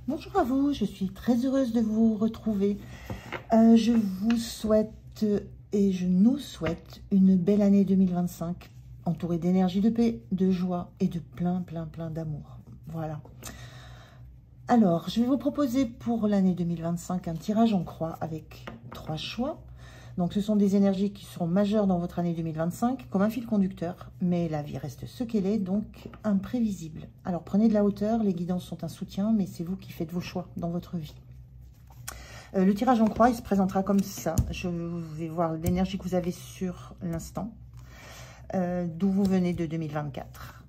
Bonjour à vous, je suis très heureuse de vous retrouver. Je vous souhaite et je nous souhaite une belle année 2025, entourée d'énergie, de paix, de joie et de plein d'amour. Voilà. Alors, je vais vous proposer pour l'année 2025 un tirage en croix avec 3 choix. Donc, ce sont des énergies qui seront majeures dans votre année 2025, comme un fil conducteur, mais la vie reste ce qu'elle est, donc imprévisible. Alors, prenez de la hauteur, les guidances sont un soutien, mais c'est vous qui faites vos choix dans votre vie. Le tirage en croix, il se présentera comme ça. Je vais voir l'énergie que vous avez sur l'instant, d'où vous venez de 2024.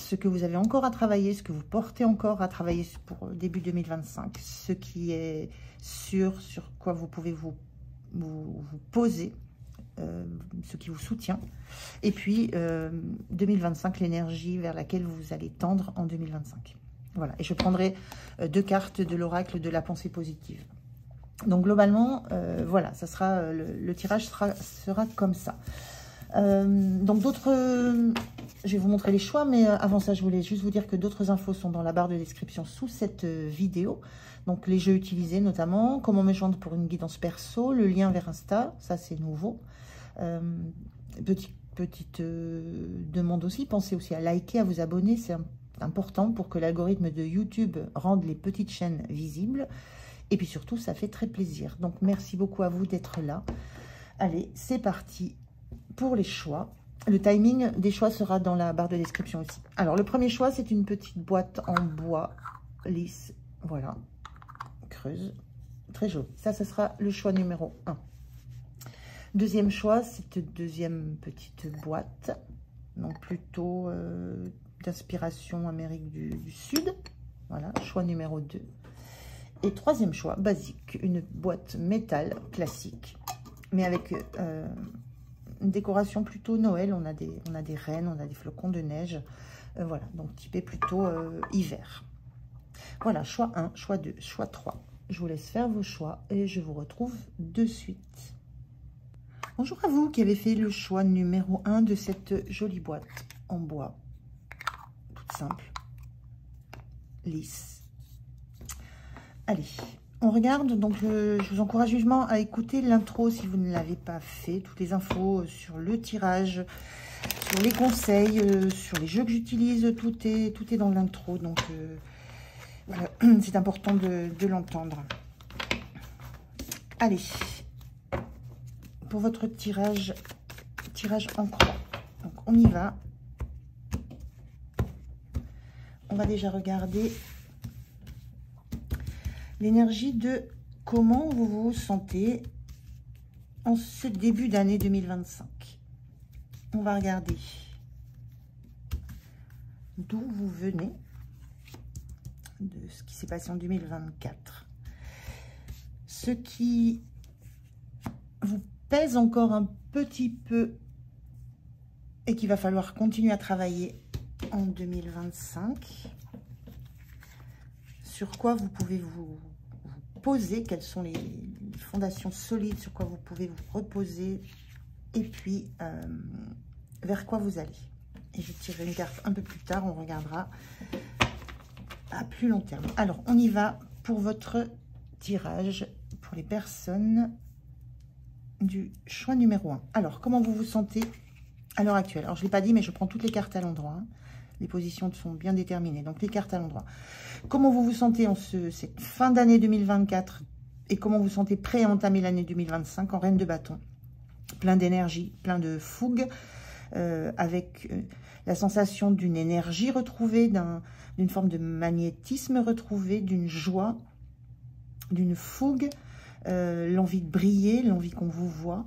Ce que vous avez encore à travailler, ce que vous portez encore à travailler pour début 2025, ce qui est sur quoi vous pouvez vous poser, ce qui vous soutient, et puis 2025, l'énergie vers laquelle vous allez tendre en 2025. Voilà, et je prendrai 2 cartes de l'oracle de la pensée positive. Donc globalement, voilà, ça sera le tirage sera comme ça. Donc je vais vous montrer les choix, mais avant ça, je voulais juste vous dire que d'autres infos sont dans la barre de description sous cette vidéo. Donc les jeux utilisés notamment, comment me joindre pour une guidance perso, le lien vers Insta, ça c'est nouveau. Petite demande aussi, pensez aussi à liker, à vous abonner, c'est important pour que l'algorithme de YouTube rende les petites chaînes visibles. Et puis surtout, ça fait très plaisir. Donc merci beaucoup à vous d'être là. Allez, c'est parti pour les choix. Le timing des choix sera dans la barre de description aussi. Alors, le premier choix, c'est une petite boîte en bois lisse. Voilà, creuse. Très joli. Ça, ce sera le choix numéro 1. Deuxième choix, cette deuxième petite boîte. Donc, plutôt d'inspiration Amérique du Sud. Voilà, choix numéro 2. Et troisième choix, basique. Une boîte métal classique. Mais avec une décoration plutôt Noël. On a des rennes, on a des flocons de neige. Voilà, donc typé plutôt hiver. Voilà, choix 1, choix 2, choix 3. Je vous laisse faire vos choix et je vous retrouve de suite. Bonjour à vous qui avez fait le choix numéro 1 de cette jolie boîte en bois. Toute simple, lisse. Allez, on regarde. Donc, je vous encourage vivement à écouter l'intro si vous ne l'avez pas fait. Toutes les infos sur le tirage, sur les conseils, sur les jeux que j'utilise, tout est dans l'intro. Donc, voilà, c'est important de l'entendre. Allez, pour votre tirage en croix. Donc, on y va. On va déjà regarder l'énergie de comment vous vous sentez en ce début d'année 2025. On va regarder d'où vous venez, de ce qui s'est passé en 2024. Ce qui vous pèse encore un petit peu et qu'il va falloir continuer à travailler en 2025. Sur quoi vous pouvez vous poser, quelles sont les fondations solides sur quoi vous pouvez vous reposer, et puis vers quoi vous allez. Et je tirerai une carte un peu plus tard, on regardera à plus long terme. Alors, on y va pour votre tirage pour les personnes du choix numéro 1. Alors, comment vous vous sentez à l'heure actuelle? Alors, je ne l'ai pas dit, mais je prends toutes les cartes à l'endroit. Les positions sont bien déterminées, donc les cartes à l'endroit. Comment vous vous sentez en cette fin d'année 2024 et comment vous sentez prêt à entamer l'année 2025 en reine de bâton? Plein d'énergie, plein de fougue, avec la sensation d'une énergie retrouvée, d'une forme de magnétisme retrouvé, d'une joie, d'une fougue, l'envie de briller, l'envie qu'on vous voit.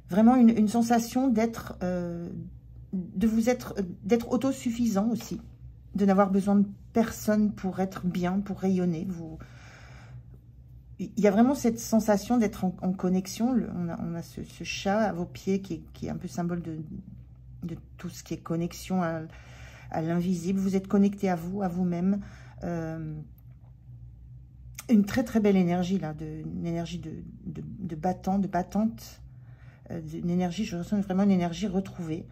Vraiment une sensation d'être autosuffisant aussi, de n'avoir besoin de personne pour être bien, pour rayonner. Il y a vraiment cette sensation d'être en connexion. On a ce chat à vos pieds qui est un peu symbole de tout ce qui est connexion à l'invisible. Vous êtes connecté à vous, à vous-même. Une très belle énergie là, une énergie de battant, de battante. Une énergie, je ressens vraiment une énergie retrouvée.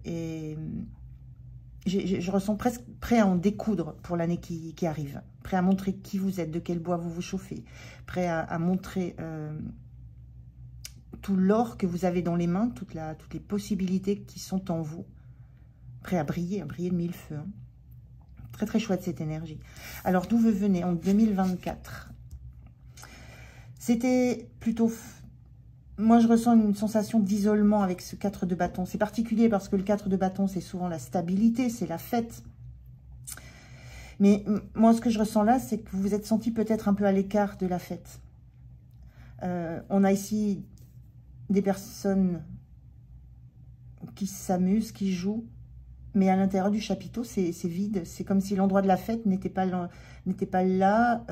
Et je ressens presque prêt à en découdre pour l'année qui arrive. Prêt à montrer qui vous êtes, de quel bois vous vous chauffez. Prêt à montrer tout l'or que vous avez dans les mains, toutes les possibilités qui sont en vous. Prêt à briller de mille feux. Hein. Très très chouette cette énergie. Alors d'où vous venez en 2024? C'était plutôt... Moi je ressens une sensation d'isolement avec ce 4 de bâton. C'est particulier parce que le 4 de bâton c'est souvent la stabilité, c'est la fête. Mais moi ce que je ressens là, c'est que vous vous êtes senti peut-être un peu à l'écart de la fête. On a ici des personnes qui s'amusent, qui jouent. Mais à l'intérieur du chapiteau, c'est vide. C'est comme si l'endroit de la fête n'était pas là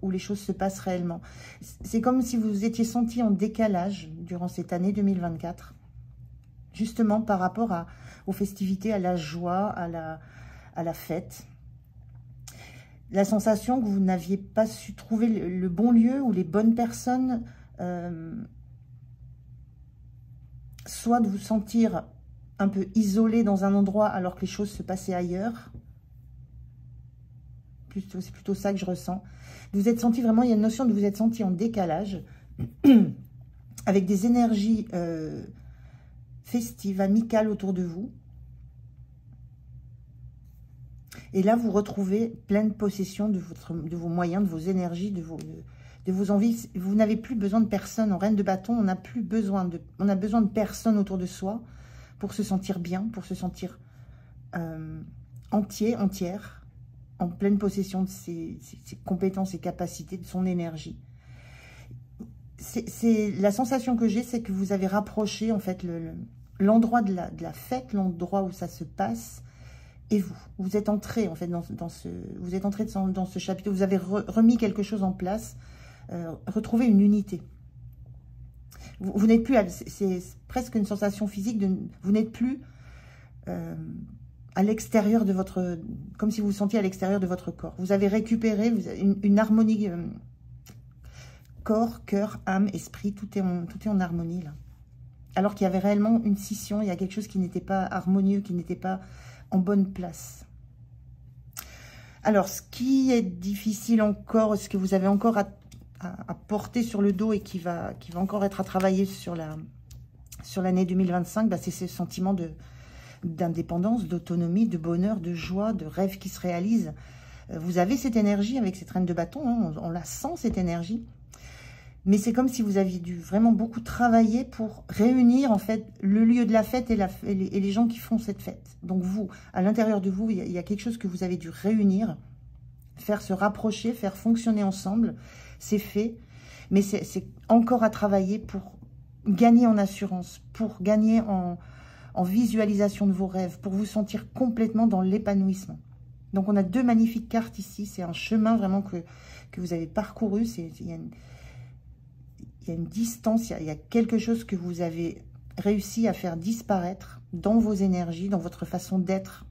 où les choses se passent réellement. C'est comme si vous étiez senti en décalage durant cette année 2024. Justement par rapport aux festivités, à la joie, à la fête. La sensation que vous n'aviez pas su trouver le bon lieu ou les bonnes personnes. Soit de vous sentir un peu isolé dans un endroit alors que les choses se passaient ailleurs. C'est plutôt ça que je ressens. Vous êtes senti vraiment, il y a une notion de vous êtes senti en décalage avec des énergies festives, amicales autour de vous. Et là, vous retrouvez pleine possession de vos moyens, de vos énergies, de vos envies. Vous n'avez plus besoin de personne. En reine de bâton, on a besoin de personne autour de soi pour se sentir bien, pour se sentir entière, en pleine possession de ses compétences et capacités, de son énergie. La sensation que j'ai, c'est que vous avez rapproché en fait l'endroit de la fête, l'endroit où ça se passe, et vous. Vous êtes entré en fait dans ce chapitre. Vous avez remis quelque chose en place, retrouvé une unité. Vous n'êtes plus, c'est presque une sensation physique, vous n'êtes plus à l'extérieur de votre, comme si vous vous sentiez à l'extérieur de votre corps. Vous avez récupéré une harmonie, corps, cœur, âme, esprit, tout est en harmonie là. Alors qu'il y avait réellement une scission, il y a quelque chose qui n'était pas harmonieux, qui n'était pas en bonne place. Alors, ce qui est difficile encore, ce que vous avez encore à porter sur le dos et qui va encore être à travailler sur l'année 2025, bah, c'est ce sentiment d'indépendance, d'autonomie, de bonheur, de joie, de rêve qui se réalise. Vous avez cette énergie avec cette reine de bâton, hein, on la sent cette énergie. Mais c'est comme si vous aviez dû vraiment beaucoup travailler pour réunir en fait le lieu de la fête et les gens qui font cette fête. Donc vous, à l'intérieur de vous, il y a quelque chose que vous avez dû réunir, faire se rapprocher, faire fonctionner ensemble. C'est fait, mais c'est encore à travailler pour gagner en assurance, pour gagner en visualisation de vos rêves, pour vous sentir complètement dans l'épanouissement. Donc on a deux magnifiques cartes ici, c'est un chemin vraiment que vous avez parcouru, il y a une distance, il y a quelque chose que vous avez réussi à faire disparaître dans vos énergies, dans votre façon d'être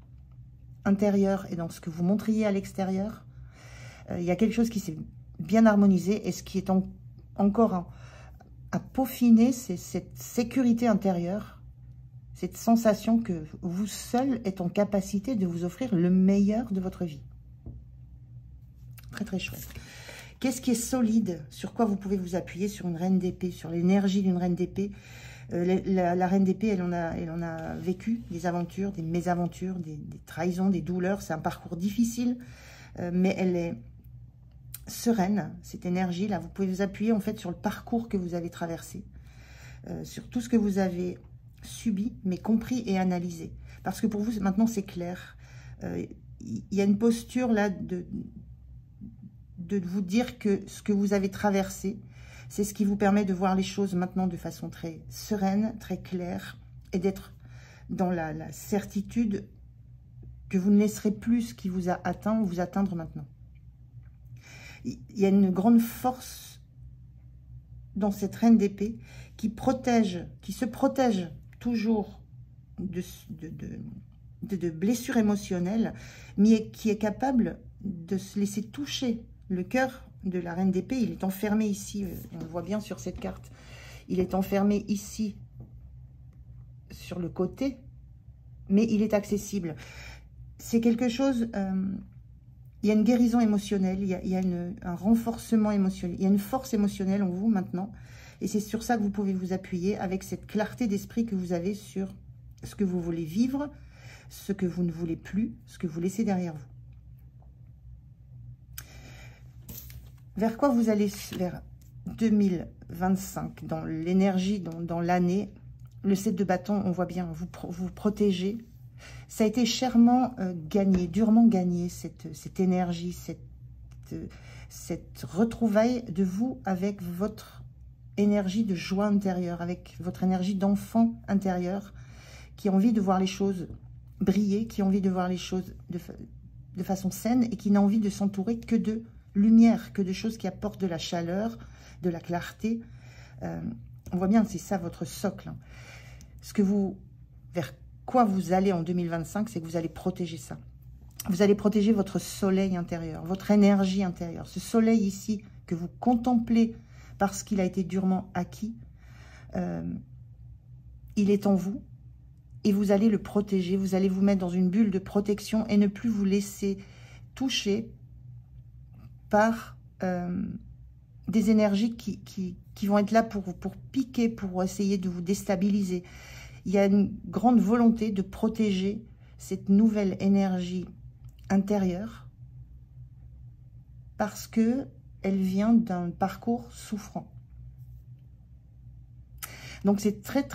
intérieure et dans ce que vous montriez à l'extérieur. Il y a quelque chose qui s'est bien harmonisé et ce qui est encore à peaufiner, c'est cette sécurité intérieure, cette sensation que vous seul êtes en capacité de vous offrir le meilleur de votre vie. Très très chouette. Qu'est-ce qui est solide? Sur quoi vous pouvez vous appuyer? Sur une reine d'épée, sur l'énergie d'une reine d'épée. La reine d'épée, elle en a vécu des aventures, des mésaventures, des trahisons, des douleurs. C'est un parcours difficile, mais elle est sereine, cette énergie-là. Vous pouvez vous appuyer en fait sur le parcours que vous avez traversé, sur tout ce que vous avez subi, mais compris et analysé. Parce que pour vous, maintenant, c'est clair. Il y a une posture là de vous dire que ce que vous avez traversé, c'est ce qui vous permet de voir les choses maintenant de façon très sereine, très claire, et d'être dans la certitude que vous ne laisserez plus ce qui vous a atteint vous atteindre maintenant. Il y a une grande force dans cette reine d'épée qui se protège toujours de blessures émotionnelles, mais qui est capable de se laisser toucher. Le cœur de la reine d'épée, il est enfermé ici, on le voit bien sur cette carte, il est enfermé ici, sur le côté, mais il est accessible. c'est quelque chose... il y a une guérison émotionnelle, il y a un renforcement émotionnel, il y a une force émotionnelle en vous maintenant. Et c'est sur ça que vous pouvez vous appuyer avec cette clarté d'esprit que vous avez sur ce que vous voulez vivre, ce que vous ne voulez plus, ce que vous laissez derrière vous. Vers quoi vous allez? Vers 2025, dans l'énergie, dans l'année. Le 7 de bâton, on voit bien, vous protégez. Ça a été chèrement gagné, durement gagné, cette énergie, cette retrouvaille de vous avec votre énergie de joie intérieure, avec votre énergie d'enfant intérieur, qui a envie de voir les choses briller, qui a envie de voir les choses de façon saine et qui n'a envie de s'entourer que de lumière, que de choses qui apportent de la chaleur, de la clarté. On voit bien que c'est ça votre socle. Vers quoi vous allez en 2025, c'est que vous allez protéger ça. Vous allez protéger votre soleil intérieur, votre énergie intérieure. Ce soleil ici que vous contemplez parce qu'il a été durement acquis, il est en vous et vous allez le protéger. Vous allez vous mettre dans une bulle de protection et ne plus vous laisser toucher par des énergies qui vont être là pour piquer, pour essayer de vous déstabiliser. Il y a une grande volonté de protéger cette nouvelle énergie intérieure parce que elle vient d'un parcours souffrant. Donc c'est très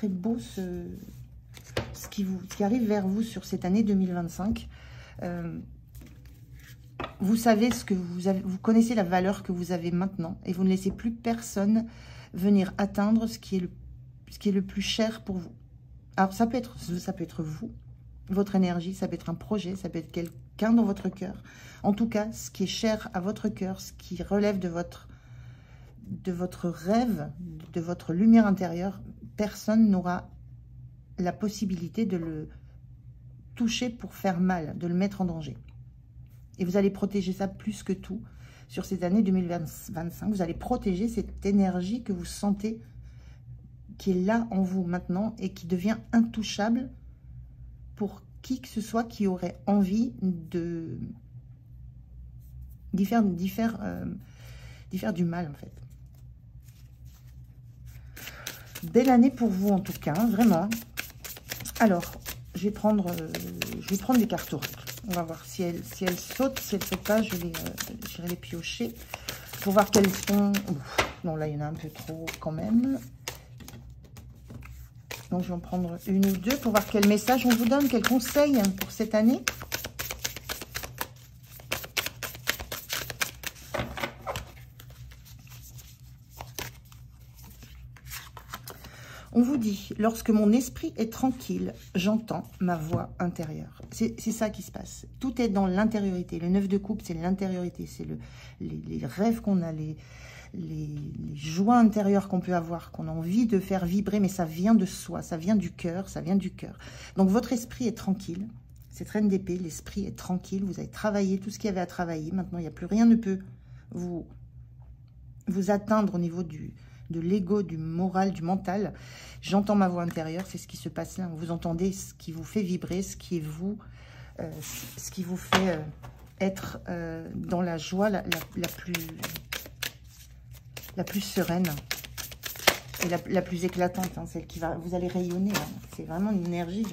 beau ce qui arrive vers vous sur cette année 2025. Vous savez ce que vous connaissez la valeur que vous avez maintenant et vous ne laissez plus personne venir atteindre ce qui est le plus cher pour vous. Alors ça peut être vous, votre énergie, ça peut être un projet, ça peut être quelqu'un dans votre cœur. En tout cas, ce qui est cher à votre cœur, ce qui relève de votre rêve, de votre lumière intérieure, personne n'aura la possibilité de le toucher pour faire mal, de le mettre en danger. Et vous allez protéger ça plus que tout sur cette année 2025. Vous allez protéger cette énergie que vous sentez, qui est là en vous maintenant et qui devient intouchable pour qui que ce soit qui aurait envie d'y faire du mal en fait. Belle année pour vous en tout cas, hein, vraiment. Alors, je vais prendre des cartes oracle. On va voir si elles sautent. Si elles ne sautent pas, j'irai les piocher pour voir quelles sont... Ouf, non, là, il y en a un peu trop quand même. Donc, je vais en prendre une ou deux pour voir quel message on vous donne, quel conseil pour cette année. On vous dit, lorsque mon esprit est tranquille, j'entends ma voix intérieure. C'est ça qui se passe. Tout est dans l'intériorité. Le 9 de coupe, c'est l'intériorité. C'est les rêves qu'on a, les joies intérieures qu'on peut avoir, qu'on a envie de faire vibrer, mais ça vient de soi, ça vient du cœur, ça vient du cœur. Donc votre esprit est tranquille. Cette reine d'épée, l'esprit est tranquille. Vous avez travaillé tout ce qu'il y avait à travailler. Maintenant, il n'y a plus rien ne peut vous atteindre au niveau de l'ego, du moral, du mental. J'entends ma voix intérieure, c'est ce qui se passe là. Vous entendez ce qui vous fait vibrer, ce qui est vous, ce qui vous fait être dans la joie la plus sereine et la plus éclatante, hein, celle qui va, vous allez rayonner. Hein. C'est vraiment une énergie,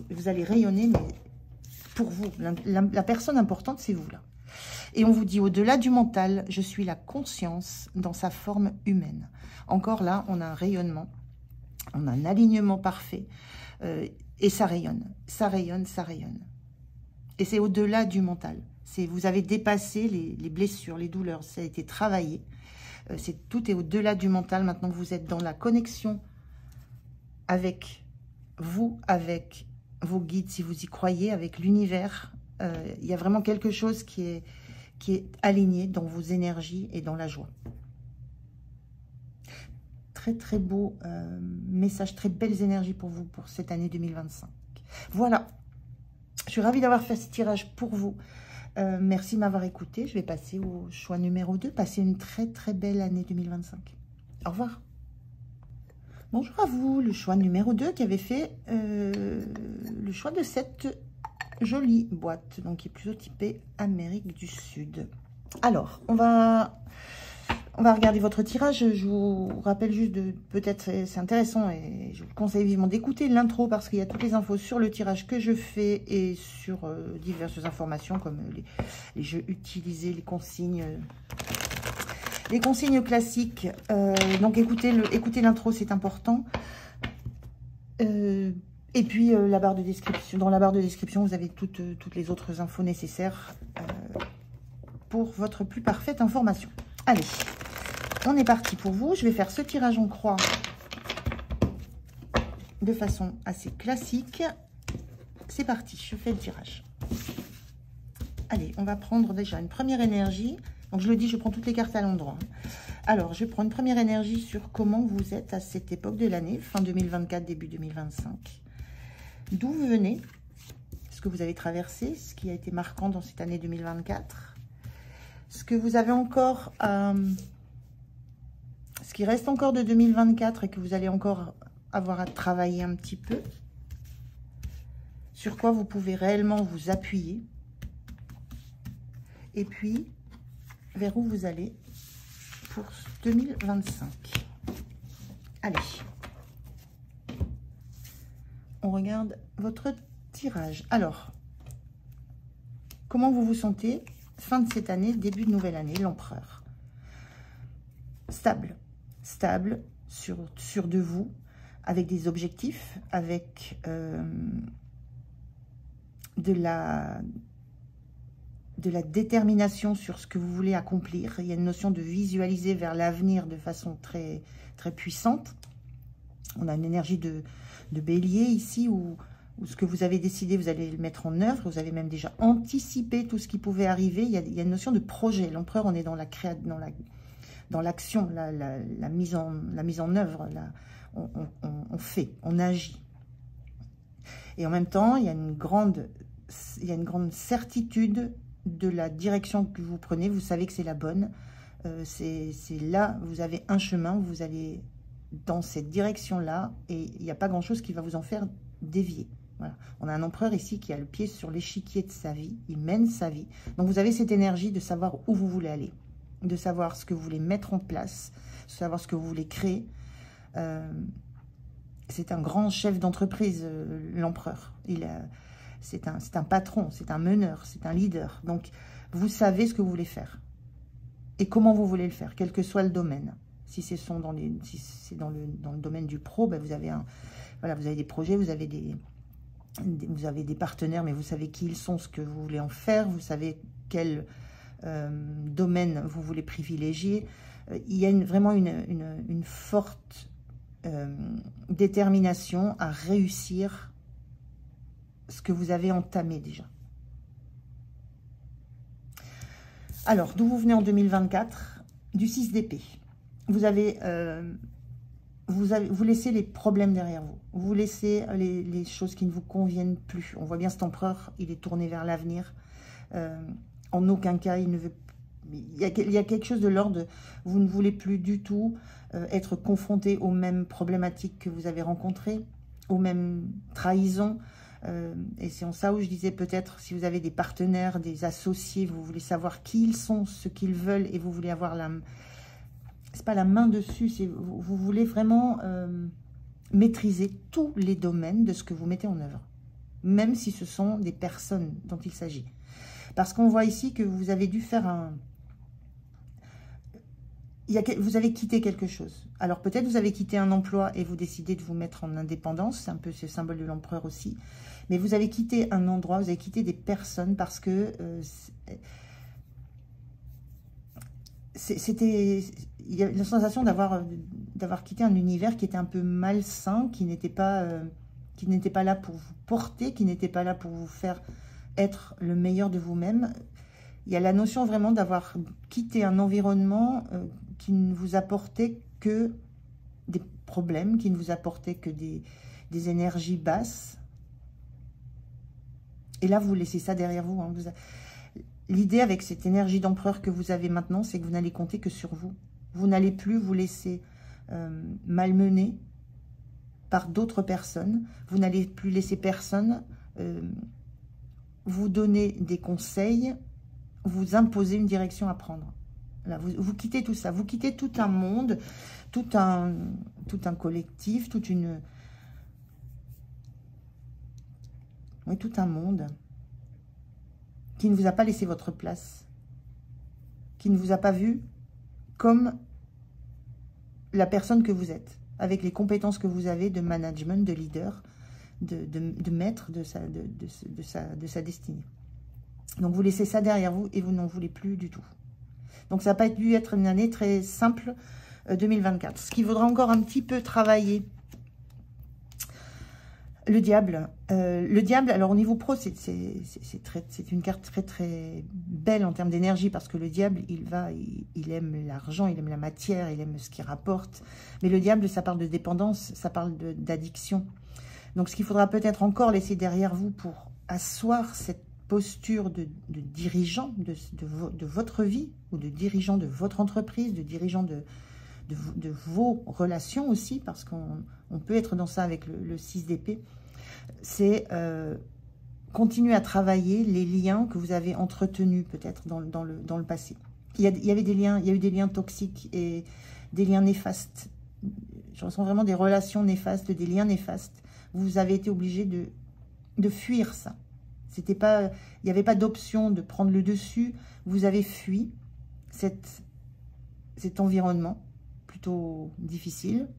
vous allez rayonner, mais pour vous. La personne importante, c'est vous là. Et on vous dit, au-delà du mental, je suis la conscience dans sa forme humaine. Encore là, on a un rayonnement, on a un alignement parfait, et ça rayonne, ça rayonne, ça rayonne. Et c'est au-delà du mental. Vous avez dépassé les blessures, les douleurs, ça a été travaillé. Tout est au-delà du mental. Maintenant, vous êtes dans la connexion avec vous, avec vos guides, si vous y croyez, avec l'univers. Il y a vraiment quelque chose qui est aligné dans vos énergies et dans la joie. Très, très beau message, très belles énergies pour vous, pour cette année 2025. Voilà, je suis ravie d'avoir fait ce tirage pour vous. Merci de m'avoir écouté. Je vais passer au choix numéro 2. Passez une très, très belle année 2025. Au revoir. Bonjour à vous, le choix numéro 2 qui avait fait le choix de cette jolie boîte, donc qui est plutôt typée Amérique du Sud. Alors, on va regarder votre tirage. Je vous rappelle juste de, peut-être c'est intéressant et je vous conseille vivement d'écouter l'intro parce qu'il y a toutes les infos sur le tirage que je fais et sur diverses informations comme les jeux utilisés, les consignes classiques. Donc écoutez l'intro, c'est important. Et puis la barre de description. Dans la barre de description, vous avez toutes les autres infos nécessaires pour votre plus parfaite information. Allez, on est parti pour vous. Je vais faire ce tirage en croix de façon assez classique. C'est parti, je fais le tirage. Allez, on va prendre déjà une première énergie. Donc, je le dis, je prends toutes les cartes à l'endroit. Alors, je prends une première énergie sur comment vous êtes à cette époque de l'année, fin 2024, début 2025. D'où vous venez, ce que vous avez traversé, ce qui a été marquant dans cette année 2024, ce que vous avez encore, ce qui reste encore de 2024 et que vous allez encore avoir à travailler un petit peu, sur quoi vous pouvez réellement vous appuyer, et puis vers où vous allez pour 2025. Allez, on regarde votre tirage. Alors, comment vous vous sentez fin de cette année, début de nouvelle année, l'empereur? Stable, sûr de vous, avec des objectifs, avec de la détermination sur ce que vous voulez accomplir. Il y a une notion de visualiser vers l'avenir de façon très, très puissante. On a une énergie de bélier ici où ce que vous avez décidé, vous allez le mettre en œuvre. Vous avez même déjà anticipé tout ce qui pouvait arriver. Il y a une notion de projet. L'empereur, on est dans l'action, la mise en œuvre. On fait, on agit. Et en même temps, il y a une grande certitude de la direction que vous prenez. Vous savez que c'est la bonne. C'est là, vous avez un chemin, vous allez dans cette direction-là et il n'y a pas grand-chose qui va vous en faire dévier. Voilà. On a un empereur ici qui a le pied sur l'échiquier de sa vie. Il mène sa vie. Donc, vous avez cette énergie de savoir où vous voulez aller, de savoir ce que vous voulez mettre en place, de savoir ce que vous voulez créer. C'est un grand chef d'entreprise, l'empereur. C'est un patron, c'est un meneur, c'est un leader. Donc, vous savez ce que vous voulez faire et comment vous voulez le faire, quel que soit le domaine. Si c'est dans le domaine du pro, ben vous avez vous avez des projets, vous avez des partenaires, mais vous savez qui ils sont, ce que vous voulez en faire, vous savez quel domaine vous voulez privilégier. Il y a vraiment une forte détermination à réussir ce que vous avez entamé déjà. Alors, d'où vous venez en 2024? Du 6 d'épée. Vous laissez les problèmes derrière vous. Vous laissez les choses qui ne vous conviennent plus. On voit bien cet empereur, il est tourné vers l'avenir. En aucun cas, il ne veut... Il y a quelque chose de l'ordre, vous ne voulez plus du tout être confronté aux mêmes problématiques que vous avez rencontrées, aux mêmes trahisons. Et c'est en ça où je disais peut-être si vous avez des partenaires, des associés, vous voulez savoir qui ils sont, ce qu'ils veulent et vous voulez avoir c'est pas la main dessus, c'est vous voulez vraiment maîtriser tous les domaines de ce que vous mettez en œuvre, même si ce sont des personnes dont il s'agit. Parce qu'on voit ici que vous avez dû faire vous avez quitté quelque chose. Alors peut-être vous avez quitté un emploi et vous décidez de vous mettre en indépendance, c'est un peu ce symbole de l'empereur aussi. Mais vous avez quitté un endroit, vous avez quitté des personnes parce que il y a la sensation d'avoir quitté un univers qui était un peu malsain, qui n'était pas là pour vous porter, qui n'était pas là pour vous faire être le meilleur de vous-même. Il y a la notion vraiment d'avoir quitté un environnement qui ne vous apportait que des problèmes, qui ne vous apportait que des énergies basses. Et là, vous laissez ça derrière vous. Hein. L'idée avec cette énergie d'empereur que vous avez maintenant, c'est que vous n'allez compter que sur vous. Vous n'allez plus vous laisser malmener par d'autres personnes. Vous n'allez plus laisser personne vous donner des conseils, vous imposer une direction à prendre. Là, vous quittez tout ça, vous quittez tout un monde, tout un collectif, oui, tout un monde qui ne vous a pas laissé votre place, qui ne vous a pas vu comme la personne que vous êtes, avec les compétences que vous avez de management, de leader, de maître de sa destinée. Donc vous laissez ça derrière vous et vous n'en voulez plus du tout. Donc ça n'a pas dû être une année très simple 2024. Ce qui vaudra encore un petit peu travailler. Le diable, alors au niveau pro, c'est une carte très très belle en termes d'énergie, parce que le diable, il aime l'argent, il aime la matière, il aime ce qui rapporte. Mais le diable, ça parle de dépendance, ça parle d'addiction. Donc ce qu'il faudra peut-être encore laisser derrière vous pour asseoir cette posture de dirigeant de votre vie, ou de dirigeant de votre entreprise, de dirigeant de vos relations aussi, parce qu'on peut être dans ça avec le 6 d'épée, c'est continuer à travailler les liens que vous avez entretenus peut-être dans le passé. Il y a eu des liens toxiques et des liens néfastes. Je ressens vraiment des relations néfastes, des liens néfastes. Vous avez été obligé de fuir ça. C'était pas, il n'y avait pas d'option de prendre le dessus. Vous avez fui cet environnement plutôt difficile.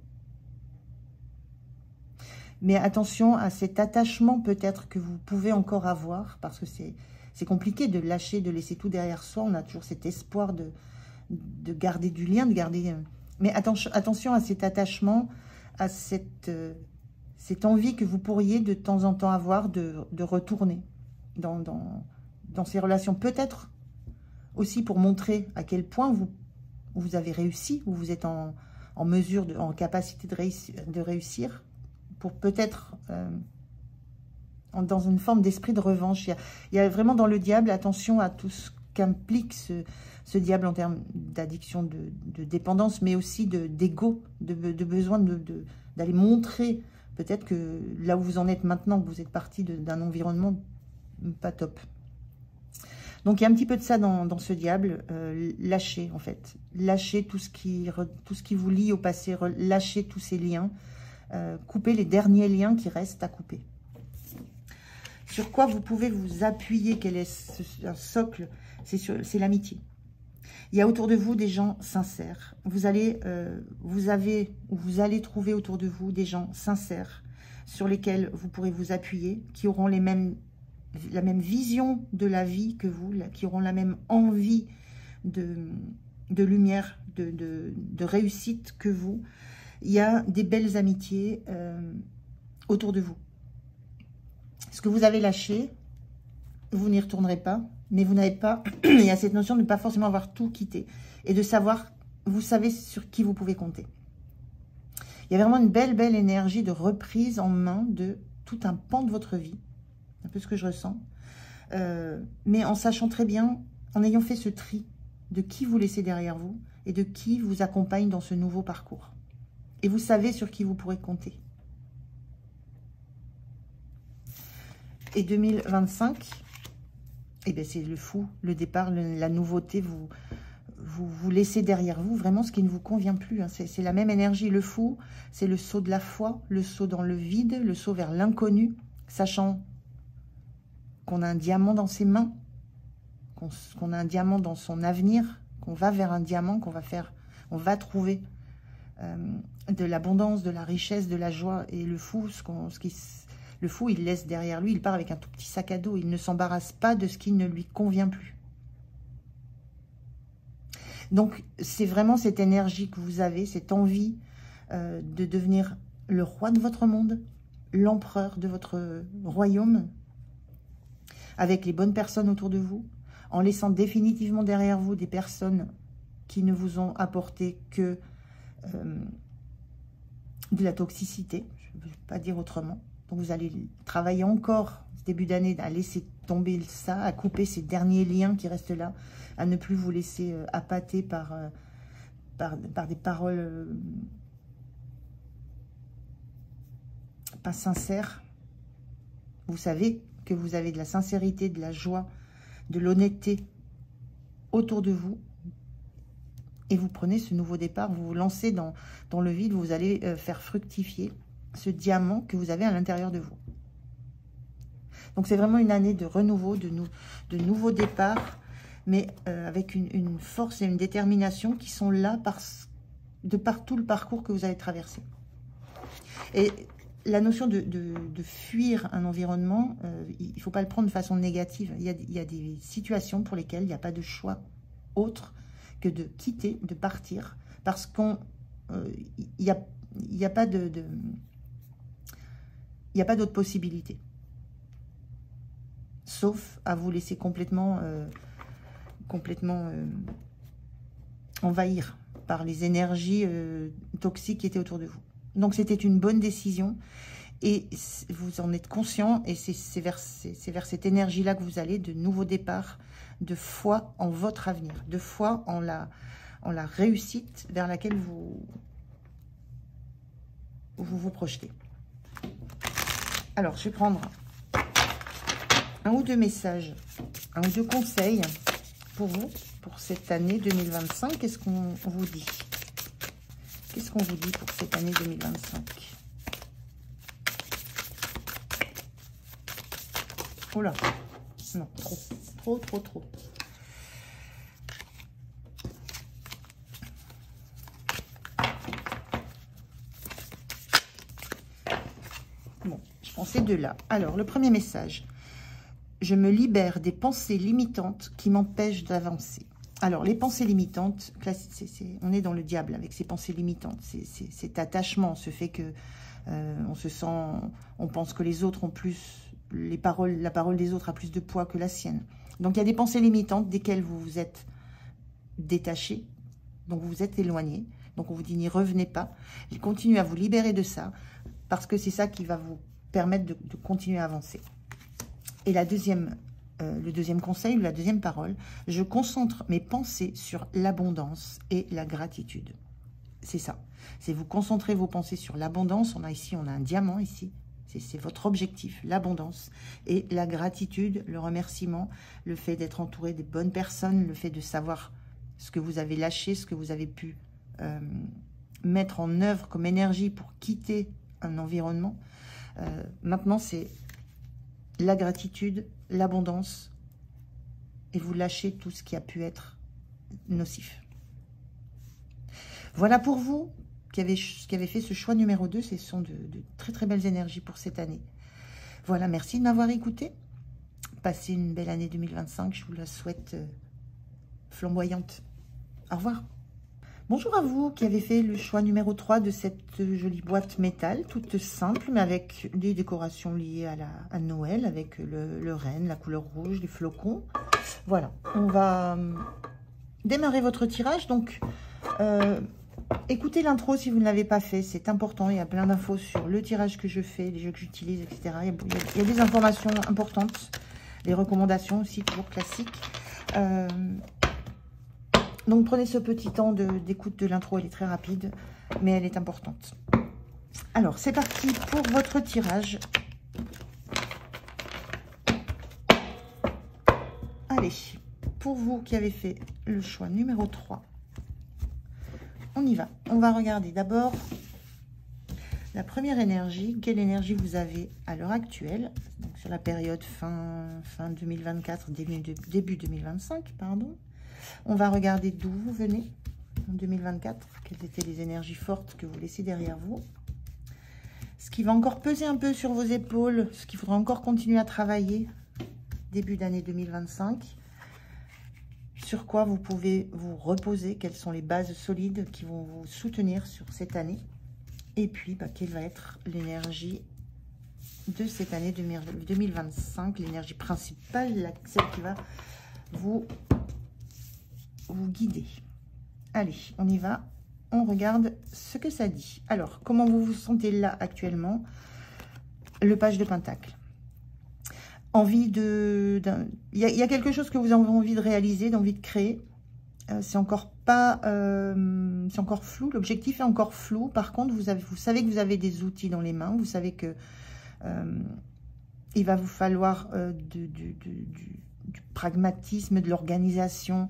Mais attention à cet attachement peut-être que vous pouvez encore avoir, parce que c'est compliqué de lâcher, de laisser tout derrière soi. On a toujours cet espoir de garder du lien, de garder... Mais attention à cet attachement, à cette envie que vous pourriez de temps en temps avoir de retourner dans ces relations. Peut-être aussi pour montrer à quel point vous avez réussi, ou vous êtes en mesure, en capacité de réussir, pour peut-être dans une forme d'esprit de revanche. Il y a vraiment dans le diable, attention à tout ce qu'implique ce diable en termes d'addiction, de dépendance, mais aussi d'ego, de besoin d'aller montrer peut-être que là où vous en êtes maintenant, que vous êtes parti d'un environnement pas top. Donc il y a un petit peu de ça dans ce diable. Lâchez en fait, lâchez tout ce qui vous lie au passé, lâchez tous ces liens, coupez les derniers liens qui restent à couper. Sur quoi vous pouvez vous appuyer, quel est un socle? C'est l'amitié. Il y a autour de vous des gens sincères. Vous allez trouver autour de vous des gens sincères sur lesquels vous pourrez vous appuyer, qui auront la même vision de la vie que vous, qui auront la même envie de lumière, de réussite que vous. Il y a des belles amitiés autour de vous. Ce que vous avez lâché, vous n'y retournerez pas, mais vous n'avez pas... Il y a cette notion de ne pas forcément avoir tout quitté et de savoir, vous savez sur qui vous pouvez compter. Il y a vraiment une belle énergie de reprise en main de tout un pan de votre vie, un peu ce que je ressens, mais en sachant très bien, en ayant fait ce tri de qui vous laissez derrière vous et de qui vous accompagne dans ce nouveau parcours. Et vous savez sur qui vous pourrez compter. Et 2025, eh bien c'est le fou, le départ, la nouveauté, vous laissez derrière vous vraiment ce qui ne vous convient plus. Hein. C'est la même énergie. Le fou, c'est le saut de la foi, le saut dans le vide, le saut vers l'inconnu, sachant qu'on a un diamant dans ses mains, qu'on a un diamant dans son avenir, qu'on va vers un diamant, on va trouver de l'abondance, de la richesse, de la joie. Et le fou, le fou, il laisse derrière lui, il part avec un tout petit sac à dos. Il ne s'embarrasse pas de ce qui ne lui convient plus. Donc, c'est vraiment cette énergie que vous avez, cette envie de devenir le roi de votre monde, l'empereur de votre royaume, avec les bonnes personnes autour de vous, en laissant définitivement derrière vous des personnes qui ne vous ont apporté que de la toxicité, je ne veux pas dire autrement. Donc vous allez travailler encore ce début d'année à laisser tomber ça, à couper ces derniers liens qui restent là, à ne plus vous laisser appâter par des paroles pas sincère. Vous savez que vous avez de la sincérité, de la joie, de l'honnêteté autour de vous. Et vous prenez ce nouveau départ, vous vous lancez dans le vide, vous allez faire fructifier ce diamant que vous avez à l'intérieur de vous. Donc c'est vraiment une année de renouveau, de nouveaux départs, mais avec une force et une détermination qui sont là de par tout le parcours que vous avez traversé. Et la notion de fuir un environnement, il ne faut pas le prendre de façon négative. Il y a des situations pour lesquelles il n'y a pas de choix autre que de quitter, de partir, parce qu'il n'y a pas d'autre possibilité. Sauf à vous laisser complètement envahir par les énergies toxiques qui étaient autour de vous. Donc c'était une bonne décision et vous en êtes conscient et c'est vers cette énergie-là que vous allez, de nouveaux départs, de foi en votre avenir, de foi en la réussite vers laquelle vous projetez. Alors, je vais prendre un ou deux messages, un ou deux conseils pour vous, pour cette année 2025. Qu'est-ce qu'on vous dit? Qu'est-ce qu'on vous dit pour cette année 2025? Oh là, non, trop. Bon, je prends ces deux-là. Alors, le premier message. Je me libère des pensées limitantes qui m'empêchent d'avancer. Alors, les pensées limitantes, on est dans le diable avec ces pensées limitantes. Cet attachement, ce fait que on pense que les autres ont plus, la parole des autres a plus de poids que la sienne. Donc, il y a des pensées limitantes desquelles vous vous êtes détaché, donc vous vous êtes éloigné. Donc, on vous dit n'y revenez pas. Il continue à vous libérer de ça parce que c'est ça qui va vous permettre de continuer à avancer. Et le deuxième conseil, la deuxième parole, je concentre mes pensées sur l'abondance et la gratitude. C'est ça. C'est vous concentrer vos pensées sur l'abondance. On a un diamant ici. C'est votre objectif, l'abondance et la gratitude, le remerciement, le fait d'être entouré des bonnes personnes, le fait de savoir ce que vous avez lâché, ce que vous avez pu mettre en œuvre comme énergie pour quitter un environnement. Maintenant, c'est la gratitude, l'abondance, et vous lâchez tout ce qui a pu être nocif. Voilà pour vous qui avez fait ce choix numéro 2. Ce sont de très très belles énergies pour cette année. Voilà, merci de m'avoir écouté. Passez une belle année 2025, je vous la souhaite flamboyante. Au revoir. Bonjour à vous qui avez fait le choix numéro 3 de cette jolie boîte métal, toute simple, mais avec des décorations liées à Noël, avec le renne, la couleur rouge, les flocons. Voilà, on va démarrer votre tirage. Donc, écoutez l'intro si vous ne l'avez pas fait, c'est important. Il y a plein d'infos sur le tirage que je fais, les jeux que j'utilise, etc. Il y a des informations importantes, des recommandations aussi, toujours classiques. Donc, prenez ce petit temps d'écoute de l'intro. Elle est très rapide, mais elle est importante. Alors, c'est parti pour votre tirage. Allez, pour vous qui avez fait le choix numéro 3, on y va. On va regarder d'abord la première énergie. Quelle énergie vous avez à l'heure actuelle, donc sur la période fin 2024, début 2025, pardon. On va regarder d'où vous venez en 2024, quelles étaient les énergies fortes que vous laissez derrière vous. Ce qui va encore peser un peu sur vos épaules, ce qu'il faudra encore continuer à travailler début d'année 2025. Sur quoi vous pouvez vous reposer, quelles sont les bases solides qui vont vous soutenir sur cette année. Et puis, quelle va être l'énergie de cette année 2025, l'énergie principale, celle qui va vous guider. Allez, on y va. On regarde ce que ça dit. Alors, comment vous vous sentez là actuellement? Le page de Pentacle. Envie il y a quelque chose que vous avez envie de réaliser, d'envie de créer. c'est encore pas, c'est encore flou. L'objectif est encore flou. Par contre, vous savez que vous avez des outils dans les mains. Vous savez que il va vous falloir du pragmatisme, de l'organisation.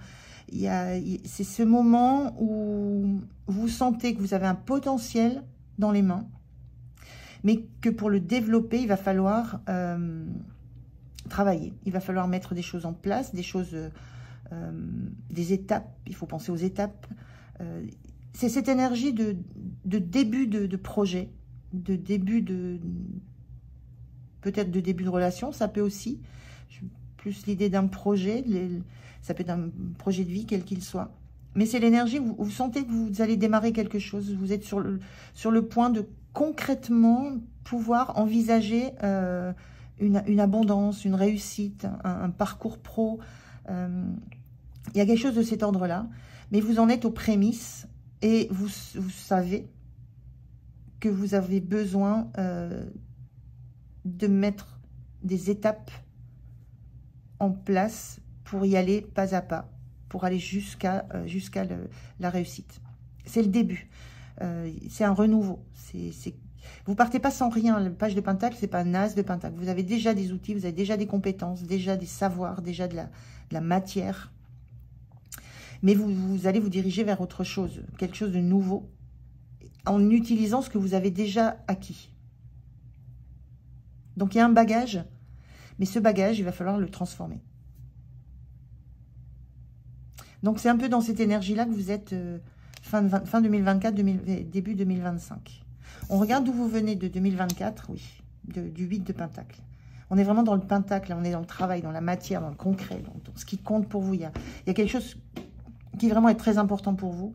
C'est ce moment où vous sentez que vous avez un potentiel dans les mains, mais que pour le développer, il va falloir travailler. Il va falloir mettre des choses en place, des choses, des étapes. Il faut penser aux étapes. C'est cette énergie de début de projet, de début peut-être de début de relation, ça peut aussi. Plus l'idée d'un projet, ça peut être un projet de vie, quel qu'il soit. Mais c'est l'énergie où vous sentez que vous allez démarrer quelque chose. Vous êtes sur le point de concrètement pouvoir envisager une abondance, une réussite, un parcours pro. Il y a quelque chose de cet ordre-là. Mais vous en êtes aux prémices et vous savez que vous avez besoin de mettre des étapes en place pour y aller pas à pas, pour aller jusqu'à la réussite. C'est le début, c'est un renouveau. Vous partez pas sans rien. Le page de Pentacle, c'est pas un as de Pentacle. Vous avez déjà des outils, vous avez déjà des compétences, déjà des savoirs, déjà de la matière. Mais vous allez vous diriger vers autre chose, quelque chose de nouveau, en utilisant ce que vous avez déjà acquis. Donc il y a un bagage, mais ce bagage, il va falloir le transformer. Donc c'est un peu dans cette énergie-là que vous êtes fin 2024, début 2025. On regarde d'où vous venez de 2024, oui, du 8 de Pentacle. On est vraiment dans le Pentacle, on est dans le travail, dans la matière, dans le concret, dans ce qui compte pour vous. Il y a quelque chose qui vraiment est très important pour vous.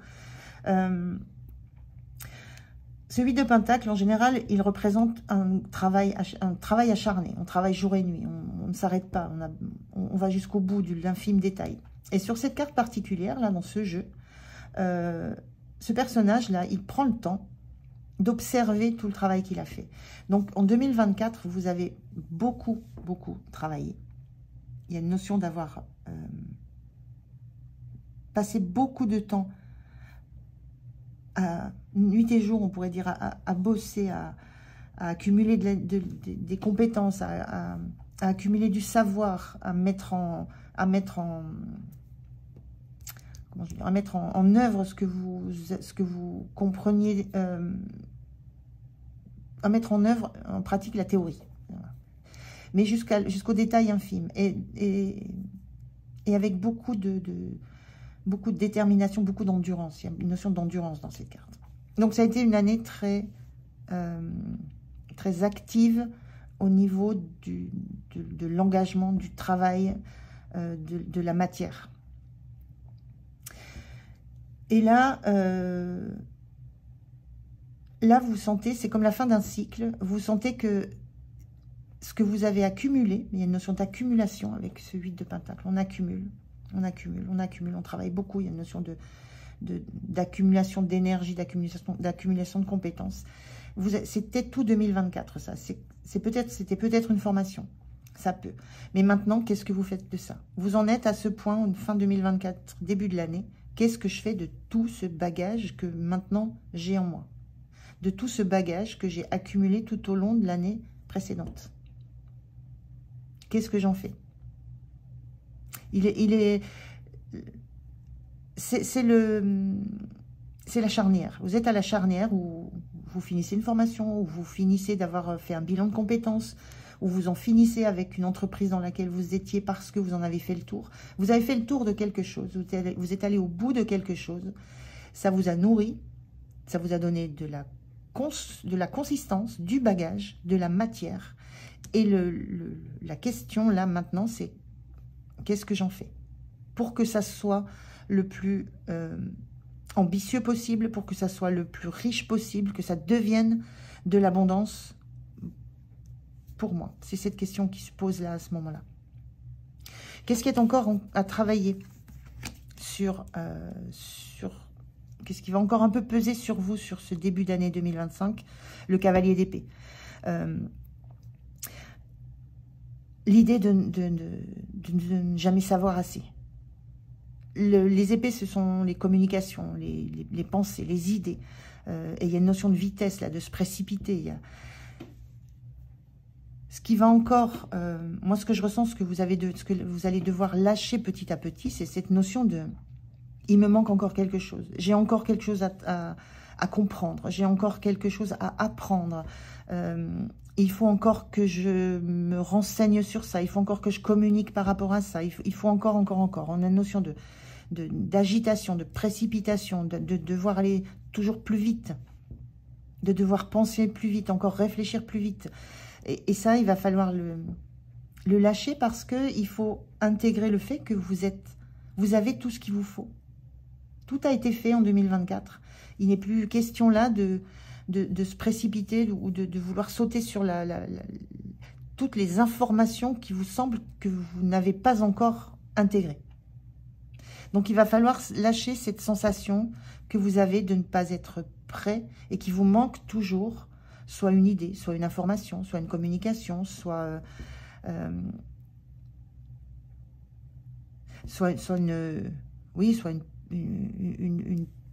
Ce 8 de Pentacle, en général, il représente un travail acharné. On travaille jour et nuit, on ne s'arrête pas, on va jusqu'au bout de l'infime détail. Et sur cette carte particulière, là, dans ce jeu, ce personnage-là, il prend le temps d'observer tout le travail qu'il a fait. Donc, en 2024, vous avez beaucoup, beaucoup travaillé. Il y a une notion d'avoir passé beaucoup de temps nuit et jour, on pourrait dire, à bosser, à accumuler des compétences, à accumuler du savoir, à mettre en œuvre ce que vous compreniez, à mettre en œuvre, en pratique, la théorie. Voilà. Mais jusqu'au détail infime. Et avec beaucoup de détermination, beaucoup d'endurance. Il y a une notion d'endurance dans cette carte. Donc, ça a été une année très active au niveau de l'engagement, du travail, de la matière. Et là, vous sentez, c'est comme la fin d'un cycle, vous sentez que ce que vous avez accumulé, il y a une notion d'accumulation avec ce 8 de Pentacle, on accumule, on travaille beaucoup, il y a une notion d'accumulation d'énergie, d'accumulation de compétences. C'était tout 2024, ça. C'était peut-être une formation, ça peut. Mais maintenant, qu'est-ce que vous faites de ça? Vous en êtes à ce point, fin 2024, début de l'année. Qu'est-ce que je fais de tout ce bagage que maintenant j'ai en moi? De tout ce bagage que j'ai accumulé tout au long de l'année précédente. Qu'est-ce que j'en fais? C'est la charnière. Vous êtes à la charnière où vous finissez une formation, où vous finissez d'avoir fait un bilan de compétences, où vous en finissez avec une entreprise dans laquelle vous étiez parce que vous en avez fait le tour. Vous avez fait le tour de quelque chose, vous êtes allé au bout de quelque chose. Ça vous a nourri, ça vous a donné de la consistance, du bagage, de la matière. Et la question là maintenant, c'est qu'est-ce que j'en fais? Pour que ça soit le plus ambitieux possible, pour que ça soit le plus riche possible, que ça devienne de l'abondance pour moi. C'est cette question qui se pose là à ce moment-là. Qu'est-ce qui est encore à travailler qu'est-ce qui va encore un peu peser sur vous sur ce début d'année 2025? Le cavalier d'épée. L'idée de ne jamais savoir assez. les épées, ce sont les communications, les pensées, les idées. Et il y a une notion de vitesse, là, de se précipiter. Il y a... Ce qui va encore, moi ce que je ressens, ce que vous allez devoir lâcher petit à petit, c'est cette notion de, il me manque encore quelque chose, j'ai encore quelque chose à comprendre, j'ai encore quelque chose à apprendre, il faut encore que je me renseigne sur ça, il faut encore que je communique par rapport à ça, il faut encore, on a une notion d'agitation, de précipitation, de devoir aller toujours plus vite, de devoir penser plus vite, encore réfléchir plus vite. Et ça, il va falloir le lâcher parce qu'il faut intégrer le fait que vous avez tout ce qu'il vous faut. Tout a été fait en 2024. Il n'est plus question là de se précipiter ou de vouloir sauter sur toutes les informations qui vous semblent que vous n'avez pas encore intégrées. Donc, il va falloir lâcher cette sensation que vous avez de ne pas être prêt et qui vous manque toujours, soit une idée, soit une information, soit une communication, soit une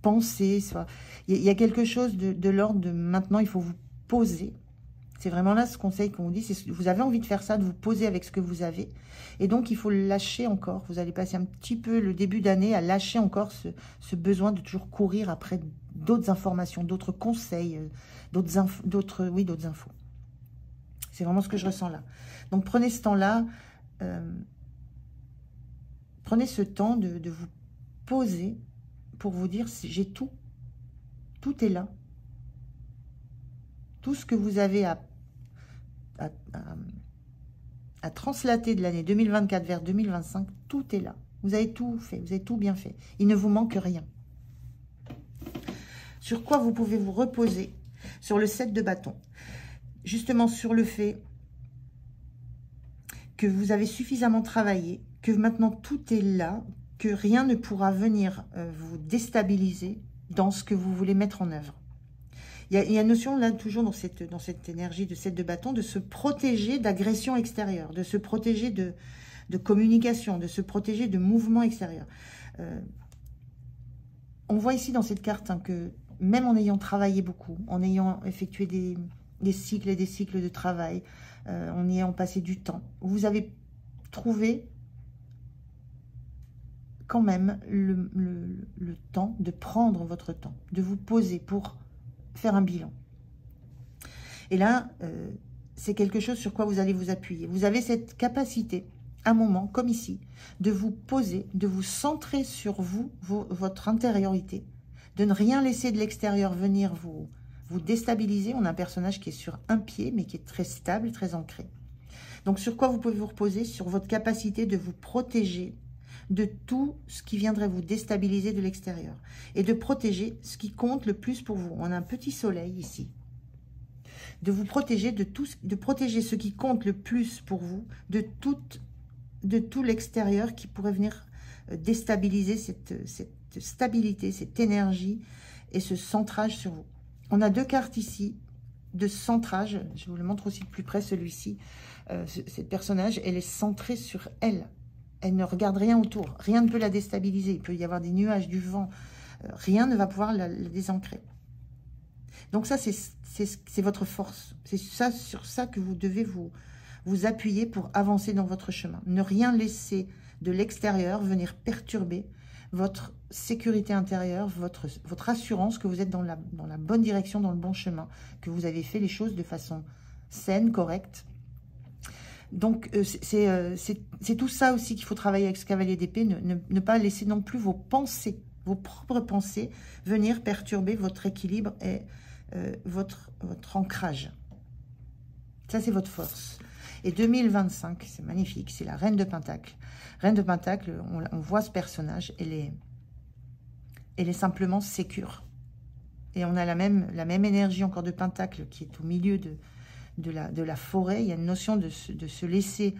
pensée. Il y a quelque chose de l'ordre de maintenant, il faut vous poser. C'est vraiment là ce conseil qu'on vous dit, c'est vous avez envie de faire ça, de vous poser avec ce que vous avez. Et donc, il faut le lâcher encore. Vous allez passer un petit peu le début d'année à lâcher encore ce besoin de toujours courir après d'autres informations, d'autres conseils, d'autres infos. C'est vraiment ce que je ressens là. Donc, prenez ce temps-là. Prenez ce temps de vous poser pour vous dire, j'ai tout. Tout est là. Tout ce que vous avez à translater de l'année 2024 vers 2025, tout est là. Vous avez tout fait, vous avez tout bien fait. Il ne vous manque rien. Sur quoi vous pouvez vous reposer? Sur le 7 de bâton. Justement sur le fait que vous avez suffisamment travaillé, que maintenant tout est là, que rien ne pourra venir vous déstabiliser dans ce que vous voulez mettre en œuvre. Il y a une notion là, toujours dans cette énergie de 7 de bâton, de se protéger d'agressions extérieures, de se protéger de communication, de se protéger de mouvements extérieurs. On voit ici dans cette carte que même en ayant travaillé beaucoup, en ayant effectué des cycles et des cycles de travail, en ayant passé du temps, vous avez trouvé quand même le temps de prendre votre temps, de vous poser pour faire un bilan. Et là, c'est quelque chose sur quoi vous allez vous appuyer. Vous avez cette capacité, à un moment, comme ici, de vous poser, de vous centrer sur vous, votre intériorité, de ne rien laisser de l'extérieur venir vous déstabiliser. On a un personnage qui est sur un pied, mais qui est très stable, très ancré. Donc, sur quoi vous pouvez vous reposer? Sur votre capacité de vous protéger de tout ce qui viendrait vous déstabiliser de l'extérieur. Et de protéger ce qui compte le plus pour vous. On a un petit soleil ici. De vous protéger de protéger ce qui compte le plus pour vous, de tout l'extérieur qui pourrait venir déstabiliser cette stabilité, cette énergie et ce centrage sur vous. On a deux cartes ici de centrage. Je vous le montre aussi de plus près, celui-ci. Cette personnage, elle est centrée sur elle. Elle ne regarde rien autour. Rien ne peut la déstabiliser. Il peut y avoir des nuages, du vent. Rien ne va pouvoir la désancrer. Donc ça, c'est votre force. C'est sur ça que vous devez vous appuyer pour avancer dans votre chemin. Ne rien laisser de l'extérieur venir perturber votre sécurité intérieure, votre assurance que vous êtes dans la bonne direction, dans le bon chemin, que vous avez fait les choses de façon saine, correcte. Donc, c'est tout ça aussi qu'il faut travailler avec ce cavalier d'épée. Ne pas laisser non plus vos pensées, vos propres pensées, venir perturber votre équilibre et votre ancrage. Ça, c'est votre force. Et 2025, c'est magnifique, c'est la Reine de Pentacle. Reine de Pentacle, on voit ce personnage, elle est simplement sécure. Et on a la même énergie encore de Pentacle qui est au milieu de la forêt. Il y a une notion de se laisser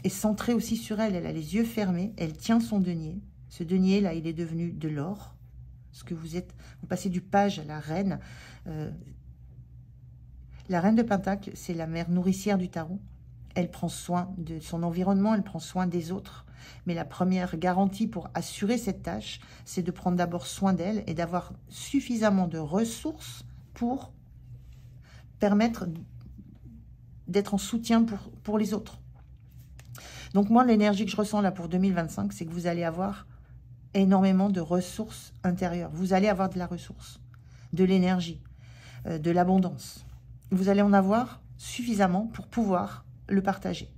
et centrer aussi sur elle. Elle a les yeux fermés, elle tient son denier. Ce denier là, il est devenu de l'or. Parce que vous passez du page à la reine. La Reine de Pentacle, c'est la mère nourricière du tarot. Elle prend soin de son environnement, elle prend soin des autres. Mais la première garantie pour assurer cette tâche, c'est de prendre d'abord soin d'elle et d'avoir suffisamment de ressources pour permettre d'être en soutien pour les autres. Donc moi, l'énergie que je ressens là pour 2025, c'est que vous allez avoir énormément de ressources intérieures. Vous allez avoir de la ressource, de l'énergie, de l'abondance. Vous allez en avoir suffisamment pour pouvoir le partager.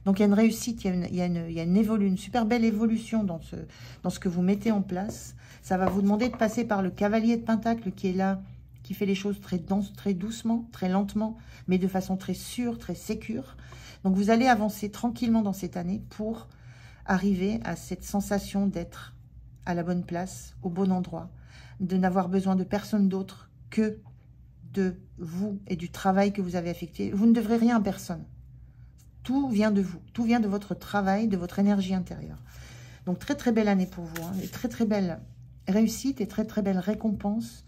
Donc il y a une réussite, il y a une super belle évolution dans ce que vous mettez en place. Ça va vous demander de passer par le cavalier de Pentacle qui est là, qui fait les choses très doucement, très lentement, mais de façon très sûre, très sécure. Donc vous allez avancer tranquillement dans cette année pour arriver à cette sensation d'être à la bonne place, au bon endroit, de n'avoir besoin de personne d'autre que de vous et du travail que vous avez effectué. Vous ne devrez rien à personne. Tout vient de vous, tout vient de votre travail, de votre énergie intérieure. Donc très très belle année pour vous, hein, et très très belle réussite et très très belle récompense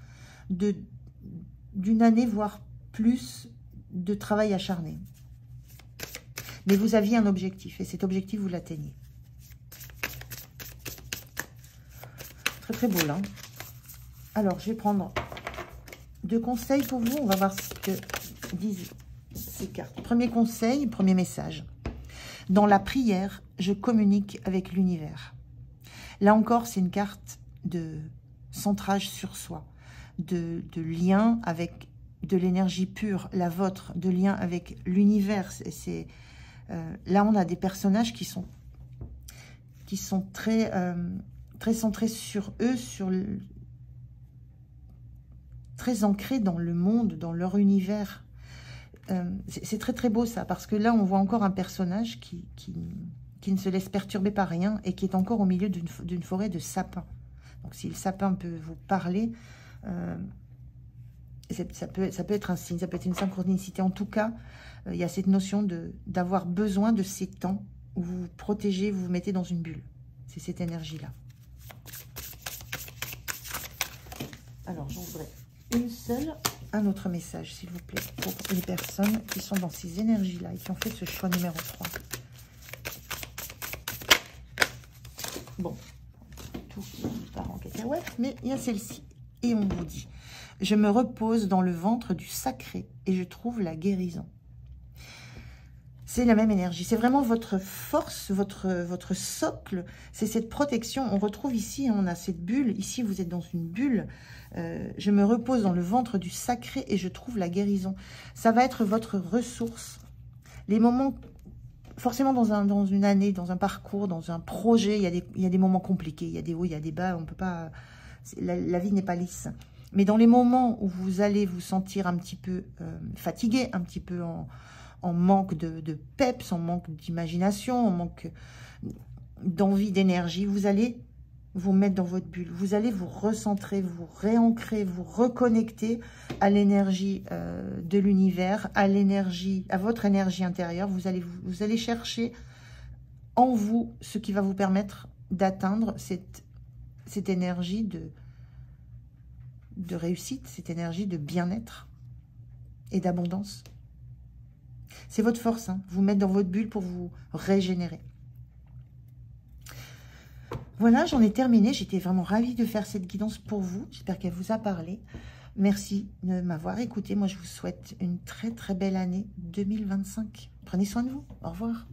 d'une année, voire plus, de travail acharné. Mais vous aviez un objectif et cet objectif vous l'atteignez. Très très beau là. Alors je vais prendre 2 conseils pour vous, on va voir ce que disent ces cartes. Premier conseil, premier message. Dans la prière, je communique avec l'univers. Là encore, c'est une carte de centrage sur soi, de lien avec de l'énergie pure, la vôtre, de lien avec l'univers. Là, on a des personnages qui sont très, très centrés sur eux, très ancrés dans le monde, dans leur univers. C'est très très beau ça, parce que là on voit encore un personnage qui ne se laisse perturber par rien et qui est encore au milieu d'une forêt de sapins. Donc si le sapin peut vous parler, ça peut être un signe, ça peut être une synchronicité. En tout cas, il y a cette notion d'avoir besoin de ces temps où vous vous protégez, vous vous mettez dans une bulle. C'est cette énergie-là. Alors j'en voudrais une seule. Un autre message, s'il vous plaît, pour les personnes qui sont dans ces énergies-là et qui ont fait ce choix numéro 3. Bon, tout part en cacahuète, mais il y a celle-ci. Et on vous dit, je me repose dans le ventre du sacré et je trouve la guérison. C'est la même énergie. C'est vraiment votre force, votre socle. C'est cette protection. On retrouve ici, on a cette bulle. Ici, vous êtes dans une bulle. Je me repose dans le ventre du sacré et je trouve la guérison. Ça va être votre ressource. Les moments, forcément dans une année, dans un parcours, dans un projet, il y a des moments compliqués. Il y a des hauts, il y a des bas. On peut pas. La vie n'est pas lisse. Mais dans les moments où vous allez vous sentir un petit peu fatigué, un petit peu en manque de peps, en manque d'imagination, en manque d'envie, d'énergie, vous allez vous mettre dans votre bulle. Vous allez vous recentrer, vous réancrer, vous reconnecter à l'énergie de l'univers, à votre énergie intérieure. Vous allez chercher en vous ce qui va vous permettre d'atteindre cette énergie de réussite, cette énergie de bien-être et d'abondance. C'est votre force, hein, vous mettre dans votre bulle pour vous régénérer. Voilà, j'en ai terminé. J'étais vraiment ravie de faire cette guidance pour vous. J'espère qu'elle vous a parlé. Merci de m'avoir écouté. Moi, je vous souhaite une très très belle année 2025. Prenez soin de vous. Au revoir.